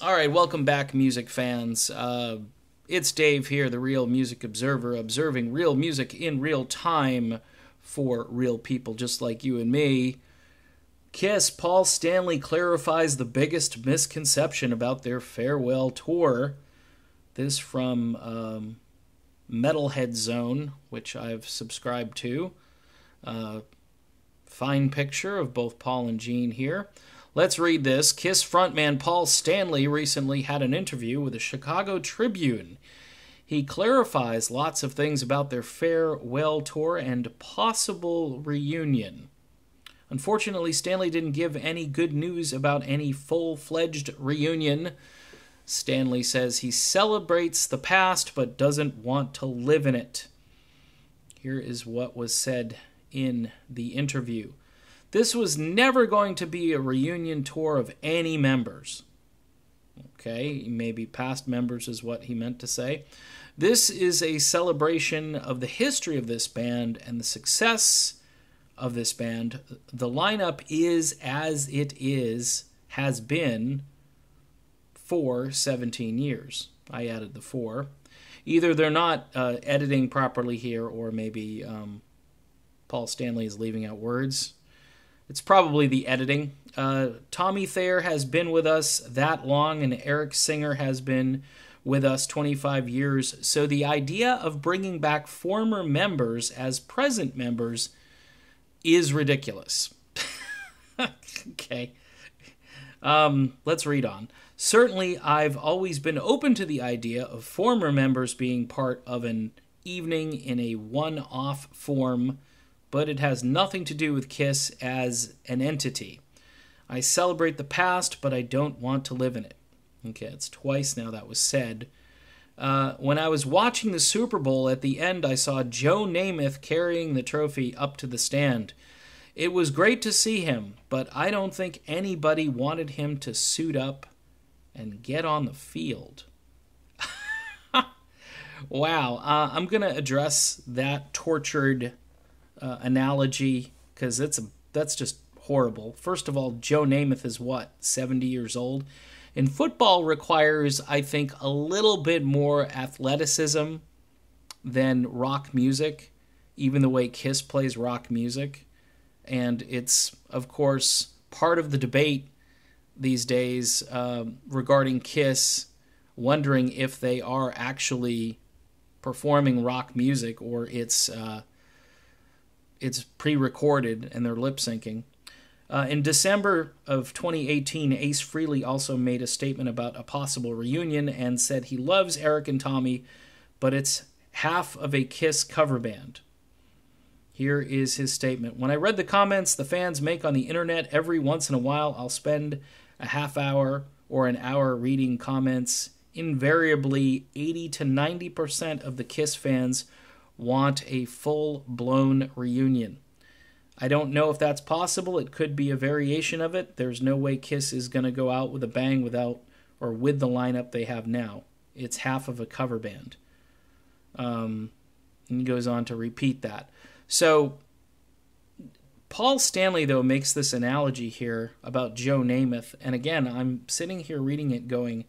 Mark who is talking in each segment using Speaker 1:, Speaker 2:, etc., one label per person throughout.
Speaker 1: All right, welcome back, music fans. It's Dave here, the Real Music Observer, observing real music in real time for real people just like you and me. Kiss, Paul Stanley clarifies the biggest misconception about their farewell tour. This from Metalhead Zone, which I've subscribed to. Fine picture of both Paul and Gene here. Let's read this. Kiss frontman Paul Stanley recently had an interview with the Chicago Tribune. He clarifies lots of things about their farewell tour and possible reunion. Unfortunately, Stanley didn't give any good news about any full-fledged reunion. Stanley says he celebrates the past but doesn't want to live in it. Here is what was said in the interview. This was never going to be a reunion tour of any members. Okay, maybe past members is what he meant to say. This is a celebration of the history of this band and the success of this band. The lineup is as it has been for 17 years. I added the 4. Either they're not editing properly here, or maybe Paul Stanley is leaving out words. It's probably the editing. Tommy Thayer has been with us that long, and Eric Singer has been with us 25 years. So the idea of bringing back former members as present members is ridiculous. Okay. Let's read on. Certainly, I've always been open to the idea of former members being part of an evening in a one-off form, but it has nothing to do with Kiss as an entity. I celebrate the past, but I don't want to live in it. Okay, it's twice now that was said. When I was watching the Super Bowl, at the end I saw Joe Namath carrying the trophy up to the stand. It was great to see him, but I don't think anybody wanted him to suit up and get on the field. Wow, I'm going to address that tortured analogy, because that's just horrible. First of all, Joe Namath is 70 years old? And football requires, I think, a little bit more athleticism than rock music, even the way Kiss plays rock music. And it's, of course, part of the debate these days regarding Kiss, wondering if they are actually performing rock music or it's pre-recorded and they're lip-syncing. In December of 2018, Ace Frehley also made a statement about a possible reunion and said he loves Eric and Tommy, but it's half of a Kiss cover band. Here is his statement. When I read the comments the fans make on the internet, every once in a while I'll spend a half hour or an hour reading comments. Invariably, 80 to 90% of the Kiss fans want a full-blown reunion. I don't know if that's possible. It could be a variation of it. There's no way Kiss is going to go out with a bang with the lineup they have now. It's half of a cover band. And he goes on to repeat that. So Paul Stanley, though, makes this analogy here about Joe Namath. And again, I'm sitting here reading it going,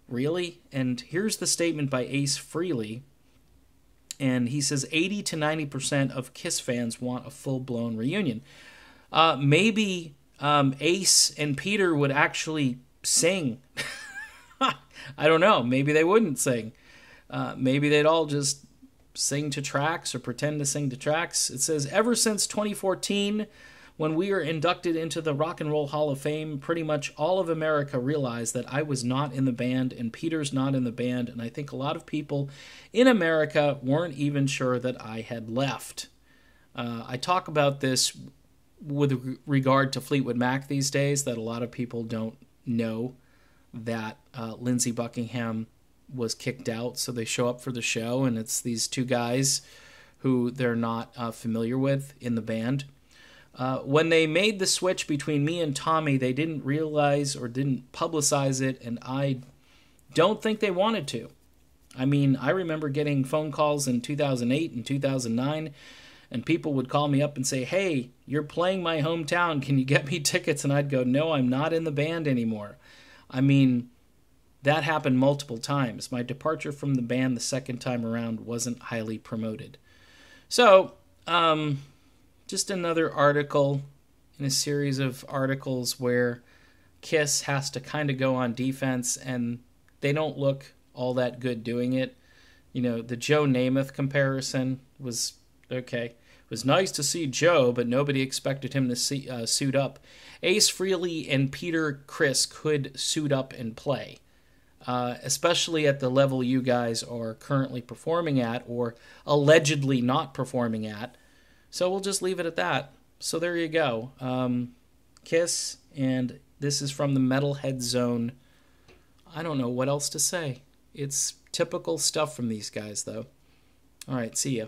Speaker 1: really? And here's the statement by Ace Frehley. And he says 80 to 90% of Kiss fans want a full-blown reunion. Maybe Ace and Peter would actually sing. I don't know. Maybe they wouldn't sing. Maybe they'd all just sing to tracks or pretend to sing to tracks. It says, ever since 2014, when we were inducted into the Rock and Roll Hall of Fame, pretty much all of America realized that I was not in the band and Peter's not in the band, and I think a lot of people in America weren't even sure that I had left. I talk about this with regard to Fleetwood Mac these days, that a lot of people don't know that Lindsey Buckingham was kicked out, so they show up for the show, and it's these two guys who they're not familiar with in the band. When they made the switch between me and Tommy, they didn't realize or didn't publicize it, and I don't think they wanted to. I mean, I remember getting phone calls in 2008 and 2009, and people would call me up and say, hey, you're playing my hometown, can you get me tickets? And I'd go, no, I'm not in the band anymore. I mean, That happened multiple times. My departure from the band the second time around wasn't highly promoted. So, just another article in a series of articles where Kiss has to kind of go on defense, and they don't look all that good doing it. You know, the Joe Namath comparison was okay. It was nice to see Joe, but nobody expected him to suit up. Ace Frehley and Peter Criss could suit up and play, especially at the level you guys are currently performing at or allegedly not performing at. So we'll just leave it at that. So there you go. Kiss, and this is from the Metalhead Zone. I don't know what else to say. It's typical stuff from these guys, though. All right, see ya.